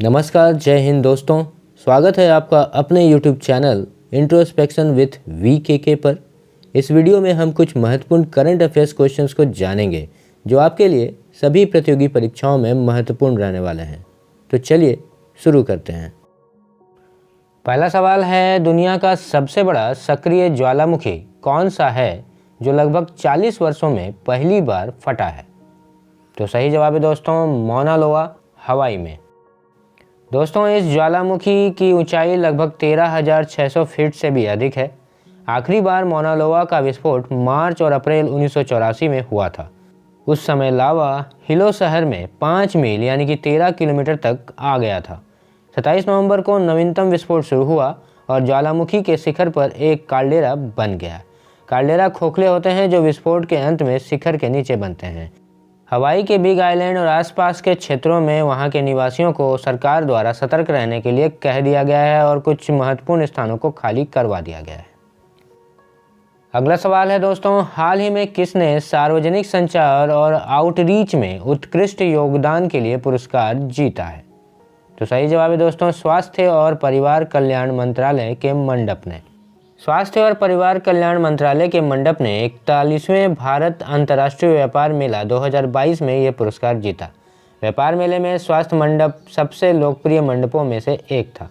नमस्कार, जय हिंद दोस्तों। स्वागत है आपका अपने YouTube channel introspection with VKK पर। इस वीडियो में हम कुछ महत्वपूर्ण करंट अफेयर्स क्वेश्चंस को जानेंगे जो आपके लिए सभी प्रतियोगी परीक्षाओं में महत्वपूर्ण रहने वाले हैं। तो चलिए शुरू करते हैं। पहला सवाल है, दुनिया का सबसे बड़ा सक्रिय ज्वालामुखी कौन सा है जो लगभग 40 वर्षों में पहली बार फटा है? तो सही जवाब है दोस्तों, मौना लोआ, हवाई में। दोस्तों, इस ज्वालामुखी की ऊंचाई लगभग 13,600 फीट से भी अधिक है। आखिरी बार मौना लोआ का विस्फोट मार्च और अप्रैल 1984 में हुआ था। उस समय लावा हिलो शहर में 5 मील यानी कि 13 किलोमीटर तक आ गया था। 27 नवंबर को नवीनतम विस्फोट शुरू हुआ और ज्वालामुखी के शिखर पर एक काल्डेरा बन गया। काल्डेरा खोखले होते हैं जो विस्फोट के अंत में शिखर के नीचे बनते हैं। हवाई के बिग आइलैंड और आसपास के क्षेत्रों में वहां के निवासियों को सरकार द्वारा सतर्क रहने के लिए कह दिया गया है और कुछ महत्वपूर्ण स्थानों को खाली करवा दिया गया है। अगला सवाल है दोस्तों, हाल ही में किसने सार्वजनिक संचार और आउटरीच में उत्कृष्ट योगदान के लिए पुरस्कार जीता है? तो सही जवाब है दोस्तों, स्वास्थ्य और परिवार कल्याण मंत्रालय के मंडप ने। स्वास्थ्य और परिवार कल्याण मंत्रालय के मंडप ने 41वें भारत अंतर्राष्ट्रीय व्यापार मेला 2022 में यह पुरस्कार जीता। व्यापार मेले में स्वास्थ्य मंडप सबसे लोकप्रिय मंडपों में से एक था।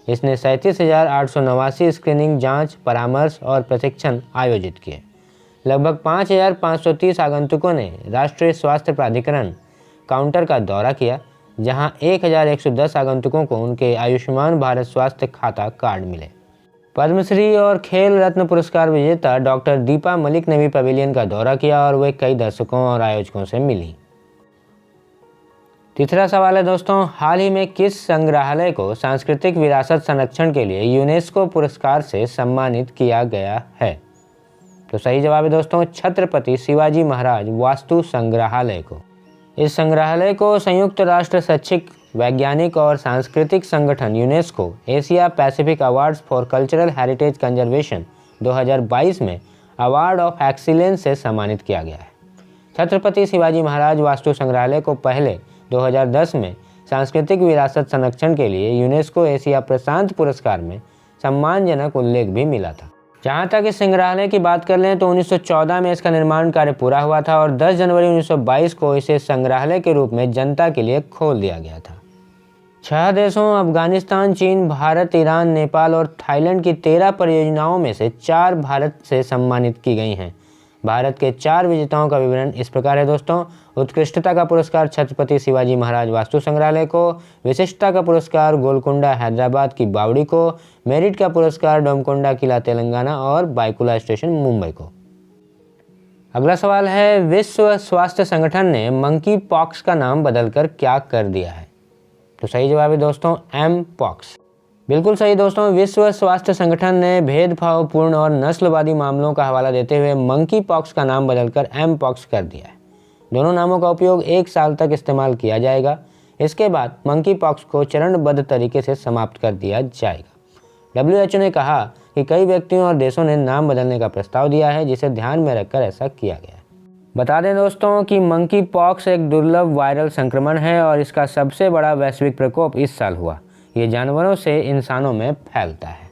इसने 37,889 स्क्रीनिंग, जांच, परामर्श और प्रशिक्षण आयोजित किए। लगभग 5,530 आगंतुकों ने राष्ट्रीय स्वास्थ्य प्राधिकरण काउंटर का दौरा किया, जहां 1,110 आगंतुकों को उनके आयुष्मान भारत स्वास्थ्य खाता कार्ड मिले। पद्मश्री और खेल रत्न पुरस्कार विजेता डॉक्टर दीपा मलिक ने भी पवेलियन का दौरा किया और वे कई दर्शकों और आयोजकों से मिली। तीसरा सवाल है दोस्तों, हाल ही में किस संग्रहालय को सांस्कृतिक विरासत संरक्षण के लिए यूनेस्को पुरस्कार से सम्मानित किया गया है? तो सही जवाब है दोस्तों, छत्रपति शिवाजी महाराज वास्तु संग्रहालय को। इस संग्रहालय को संयुक्त राष्ट्र शैक्षिक, वैज्ञानिक और सांस्कृतिक संगठन UNESCO Asia Pacific awards for cultural heritage conservation 2022 में अवार्ड ऑफ एक्सीलेंस से सम्मानित किया गया है। छत्रपति शिवाजी महाराज वास्तु संग्रहालय को पहले 2010 में सांस्कृतिक विरासत संरक्षण के लिए यूनेस्को एशिया प्रशांत पुरस्कार में सम्मानजनक उल्लेख भी मिला था। जहाँ तक इस संग्रहालय की बात कर लें तो 1914 में इसका निर्माण कार्य पूरा हुआ था और 10 जनवरी 1922 को इसे संग्रहालय के रूप में जनता के लिए खोल दिया गया था। 6 देशों अफगानिस्तान, चीन, भारत, ईरान, नेपाल और थाईलैंड की 13 परियोजनाओं में से 4 भारत से सम्मानित की गई हैं। भारत के 4 विजेताओं का विवरण इस प्रकार है दोस्तों। उत्कृष्टता का पुरस्कार छत्रपति शिवाजी महाराज वास्तु संग्रहालय को, विशिष्टता का पुरस्कार गोलकुंडा हैदराबाद की बावड़ी को, मेरिट का पुरस्कार डोमकोंडा किला तेलंगाना और बायकुला स्टेशन मुंबई को। अगला सवाल है, विश्व स्वास्थ्य संगठन ने मंकी पॉक्स का नाम बदलकर क्या कर दिया है? तो सही जवाब है दोस्तों, एम पॉक्स। बिल्कुल सही दोस्तों, विश्व स्वास्थ्य संगठन ने भेदभावपूर्ण और नस्लवादी मामलों का हवाला देते हुए मंकी पॉक्स का नाम बदलकर एम पॉक्स कर दिया है। दोनों नामों का उपयोग 1 साल तक इस्तेमाल किया जाएगा। इसके बाद मंकी पॉक्स को चरणबद्ध तरीके से समाप्त कर दिया जाएगा। WHO ने कहा कि कई व्यक्तियों और देशों ने नाम बदलने का प्रस्ताव दिया है, जिसे ध्यान में रखकर ऐसा किया गया है। बता दें दोस्तों कि मंकी पॉक्स एक दुर्लभ वायरल संक्रमण है और इसका सबसे बड़ा वैश्विक प्रकोप इस साल हुआ। ये जानवरों से इंसानों में फैलता है।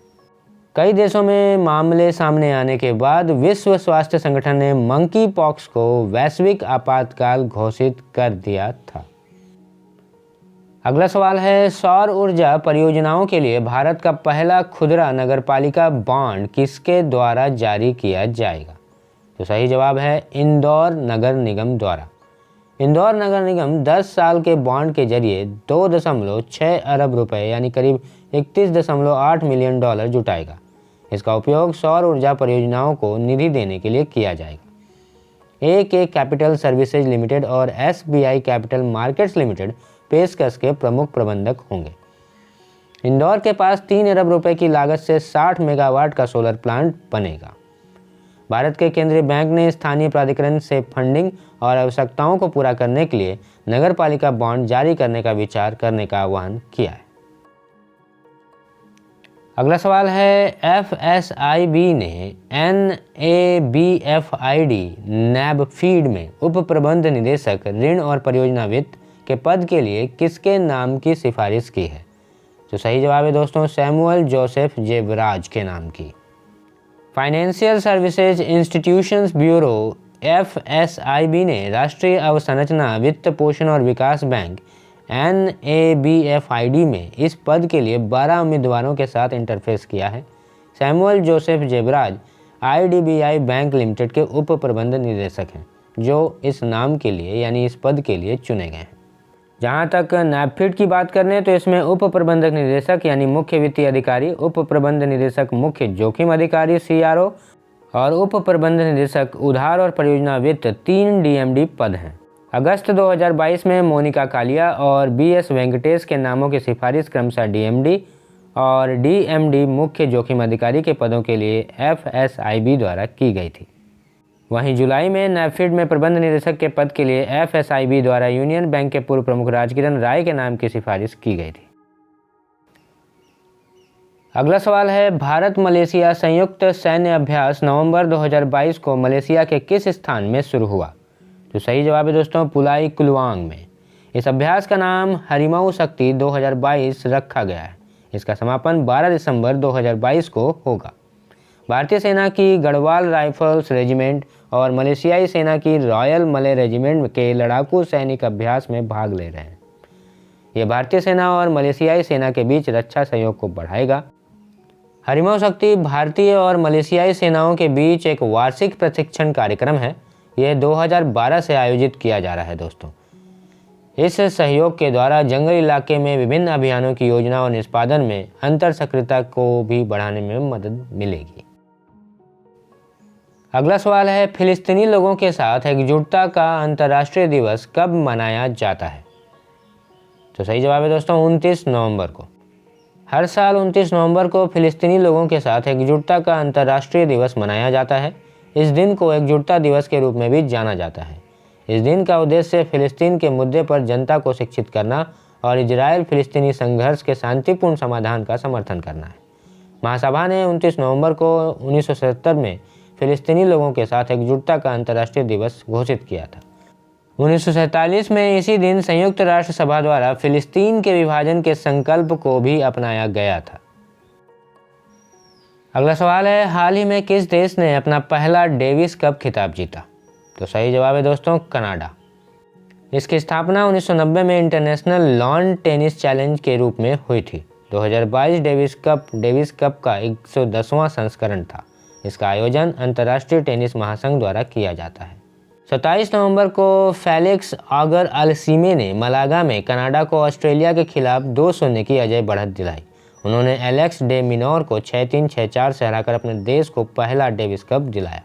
कई देशों में मामले सामने आने के बाद विश्व स्वास्थ्य संगठन ने मंकी पॉक्स को वैश्विक आपातकाल घोषित कर दिया था। अगला सवाल है, सौर ऊर्जा परियोजनाओं के लिए भारत का पहला खुदरा नगरपालिका बॉन्ड किसके द्वारा जारी किया जाएगा? तो सही जवाब है, इंदौर नगर निगम द्वारा। इंदौर नगर निगम 10 साल के बॉन्ड के जरिए 2.6 अरब रुपए यानी करीब 31.8 मिलियन डॉलर जुटाएगा। इसका उपयोग सौर ऊर्जा परियोजनाओं को निधि देने के लिए किया जाएगा। AK कैपिटल सर्विसेज लिमिटेड और SBI कैपिटल मार्केट्स लिमिटेड पेशकश के प्रमुख प्रबंधक होंगे। इंदौर के पास 3 अरब रुपए की लागत से 60 मेगावाट का सोलर प्लांट बनेगा। भारत के केंद्रीय बैंक ने स्थानीय प्राधिकरण से फंडिंग और आवश्यकताओं को पूरा करने के लिए नगरपालिका बॉन्ड जारी करने का विचार करने का आह्वान किया है। अगला सवाल है, FSIB ने NABFID NABFID में उप प्रबंध निदेशक ऋण और परियोजना वित्त के पद के लिए किसके नाम की सिफारिश की है? तो सही जवाब है दोस्तों सैमुअल जोसेफ जेबराज के नाम की। Financial services institutions bureau FSIB ने राष्ट्रीय अवसंरचना वित्त पोषण और विकास बैंक NABFID में इस पद के लिए 12 उम्मीदवारों के साथ इंटरफेस किया है। Samuel Joseph zebras IDBI bank limited के उप प्रबंध निदेशक हैं, जो इस नाम के लिए यानी इस पद के लिए चुने गए हैं। जहां तक नैपफिड की बात करें तो इसमें उप प्रबंधक निदेशक यानी मुख्य वित्तीय अधिकारी, उप प्रबंध निदेशक मुख्य जोखिम अधिकारी CRO और उप प्रबंध निदेशक उधार और परियोजना वित्त 3 DMD पद हैं। अगस्त 2022 में मोनिका कालिया और BS वेंकटेश के नामों की सिफारिश क्रमशः DMD और DMD मुख्य जोखिम अधिकारी के पदों के लिए FSIB द्वारा की गई थी। वहीं जुलाई में नैपफिड में प्रबंध निदेशक के पद के लिए FSIB द्वारा यूनियन बैंक के पूर्व प्रमुख राजकिरण राय के नाम की सिफारिश की गई थी। अगला सवाल है, भारत मलेशिया संयुक्त सैन्य अभ्यास नवंबर 2022 को मलेशिया के किस स्थान में शुरू हुआ? तो सही जवाब है दोस्तों पुलाई कुलवांग में। इस अभ्यास का नाम हरिमाऊ शक्ति 2022 रखा गया है। इसका समापन 12 दिसंबर 2022 को होगा। भारतीय सेना की गढ़वाल राइफल्स रेजिमेंट और मलेशियाई सेना की रॉयल मले रेजिमेंट के लड़ाकू सैनिक अभ्यास में भाग ले रहे हैं। यह भारतीय सेना और मलेशियाई सेना के बीच रक्षा सहयोग को बढ़ाएगा। हरिमाऊ शक्ति भारतीय और मलेशियाई सेनाओं के बीच एक वार्षिक प्रशिक्षण कार्यक्रम है। यह 2012 से आयोजित किया जा रहा है दोस्तों। इस सहयोग के द्वारा जंगल इलाके में विभिन्न अभियानों की योजना और निष्पादन में अंतर सक्रियता को भी बढ़ाने में मदद मिलेगी। अगला सवाल है, फिलिस्तीनी लोगों के साथ एकजुटता का अंतर्राष्ट्रीय दिवस कब मनाया जाता है? तो सही जवाब है दोस्तों 29 नवंबर को। हर साल 29 नवंबर को फिलिस्तीनी लोगों के साथ एकजुटता का अंतर्राष्ट्रीय दिवस मनाया जाता है। इस दिन को एकजुटता दिवस के रूप में भी जाना जाता है। इस दिन का उद्देश्य फिलिस्तीन के मुद्दे पर जनता को शिक्षित करना और इजराइल फिलिस्तीनी संघर्ष के शांतिपूर्ण समाधान का समर्थन करना है। महासभा ने 29 नवंबर को 1977 में फिलिस्तीनी लोगों के साथ एकजुटता का अंतर्राष्ट्रीय दिवस घोषित किया था। 1947 में इसी दिन संयुक्त राष्ट्र सभा द्वारा फिलिस्तीन के विभाजन के संकल्प को भी अपनाया गया था। अगला सवाल है, हाल ही में किस देश ने अपना पहला डेविस कप खिताब जीता? तो सही जवाब है दोस्तों कनाडा। इसकी स्थापना 1990 में इंटरनेशनल लॉन टेनिस चैलेंज के रूप में हुई थी। 2022 डेविस कप का 110वां संस्करण था। इसका आयोजन अंतर्राष्ट्रीय टेनिस महासंघ द्वारा किया जाता है। 27 नवंबर को फेलिक्स ऑगर अल्सीमे ने मलागा में कनाडा को ऑस्ट्रेलिया के खिलाफ 2-0 की अजय बढ़त दिलाई। उन्होंने एलेक्स डे मिनोर को 6-3, 6-4 से हराकर अपने देश को पहला डेविस कप दिलाया।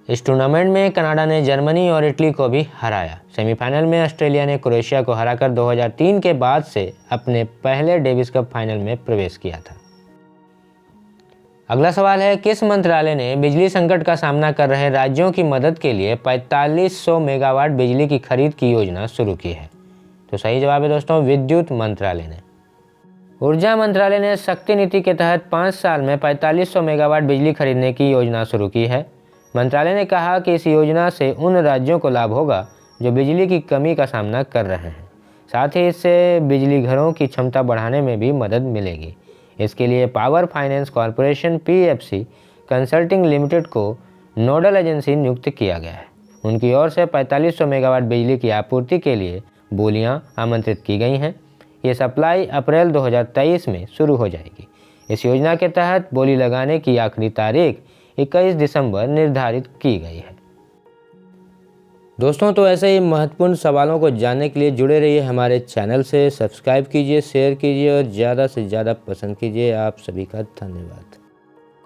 इस टूर्नामेंट में कनाडा ने जर्मनी और इटली को भी हराया। सेमीफाइनल में ऑस्ट्रेलिया ने क्रोएशिया को हराकर 2003 के बाद से अपने पहले डेविस कप फाइनल में प्रवेश किया था। अगला सवाल है, किस मंत्रालय ने बिजली संकट का सामना कर रहे राज्यों की मदद के लिए 4500 मेगावाट बिजली की खरीद की योजना शुरू की है? तो सही जवाब है दोस्तों विद्युत मंत्रालय ने। ऊर्जा मंत्रालय ने शक्ति नीति के तहत 5 साल में 4500 मेगावाट बिजली खरीदने की योजना शुरू की है। मंत्रालय ने कहा कि इस योजना से उन राज्यों को लाभ होगा जो बिजली की कमी का सामना कर रहे हैं। साथ ही इससे बिजली घरों की क्षमता बढ़ाने में भी मदद मिलेगी। इसके लिए power finance corporation PFC consulting limited को नोडल एजेंसी नियुक्त किया गया है। उनकी ओर से 4500 मेगावाट बिजली की आपूर्ति के लिए बोलियां आमंत्रित की गई हैं। ये सप्लाई अप्रैल 2023 में शुरू हो जाएगी। इस योजना के तहत बोली लगाने की आखिरी तारीख 21 दिसंबर निर्धारित की गई है। दोस्तों, तो ऐसे ही महत्वपूर्ण सवालों को जानने के लिए जुड़े रहिए हमारे चैनल से। सब्सक्राइब कीजिए, शेयर कीजिए और ज़्यादा से ज़्यादा पसंद कीजिए। आप सभी का धन्यवाद।